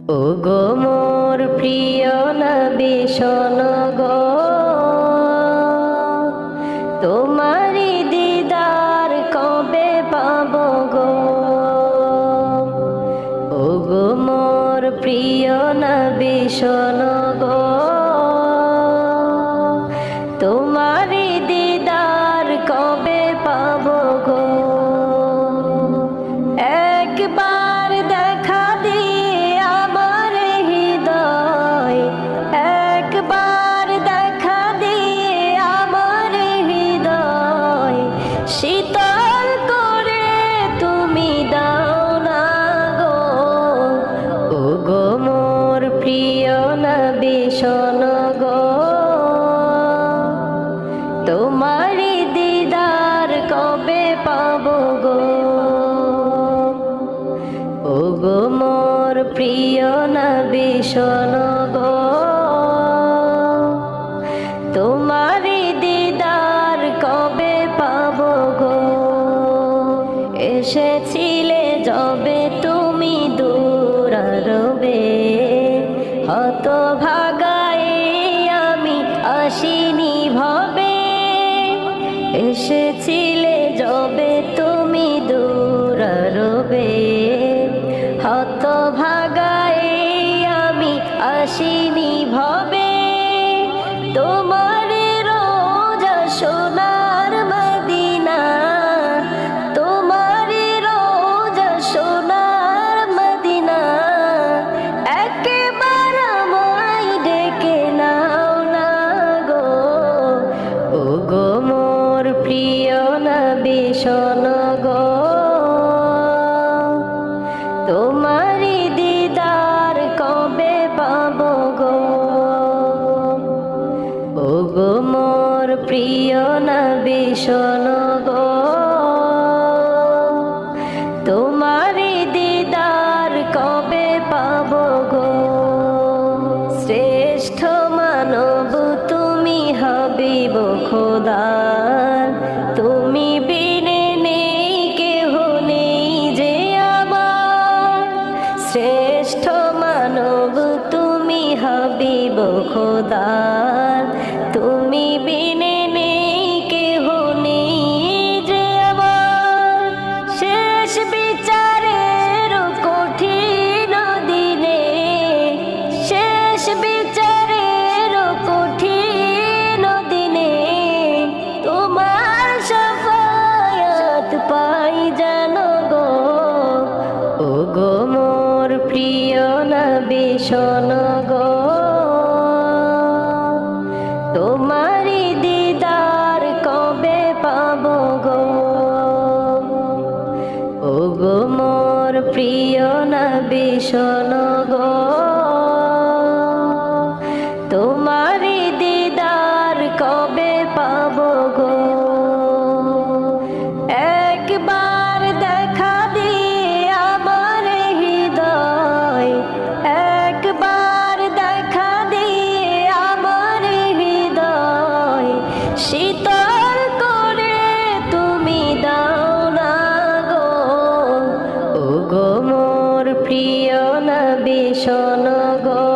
ও গো মোর প্রিয় নবী শোনো গো, তোমারি দিদার কবে পাবো গো। ও গো মোর প্রিয় নবী শোনো গো, তোমারি দিদার কবে পাবো গো। একবার দেখা দিয়ে আমার হৃদয়, একবার দেখা দিয়ে আমার হৃদয় শীতল করে তুমি দাও না গো। ও গো মোর প্রিয় নবী শোনো গো, তোমারি দিদার কবে পাবো গো। ও গো মোর প্রিয় নবী শোনো গো, তোমারি দিদার কবে পাবো গো। এসেছিলে যবে তুমি দূর আরবে, হতভাগাই আমি আসিনি ভবে। এসেছিলে যবে তুমি দূর আরবে, হতভাগাই আমি আসিনি ভবে। তোমার রোজা সোনার মদিনা, তোমার রোজা সোনার মদিনা, একবার আমায় ডেকে নাও না গো। ও গো মোর প্রিয় নবী শোনো গো, তোমারি দিদার কবে পাবো গো। ও গো মোর প্রিয় নবী শোনো গো, তোমারি দিদার কবে পাবো গো। শ্রেষ্ঠ মানব তুমি হাবিব খোদার, তুমি বিনে নেই কেহ নেই যে আমার। শ্রেষ্ঠ মানব তুমি হাবিব খোদার, তুমি বিনে নেই কেহ নেই যে আমার। শেষ বিচারের কঠিন দিনে, শেষ বিচারের কঠিন দিনে, তোমার শাফায়াত পাই জানো গো। ও গো মোর প্রিয় নবী শোনো গো, তোমারি দিদার কবে পাবো গো। ও গো মোর প্রিয় নবী শোনো গো, তোমারি দিদার কবে পাবো গো। একবার দেখা দিয়ে আমার হৃদয়, একবার দেখা দিয়ে আমার হৃদয় শীতল করে তুমি দাও না গো। ও গো মোর প্রিয় নবী শোনো গো,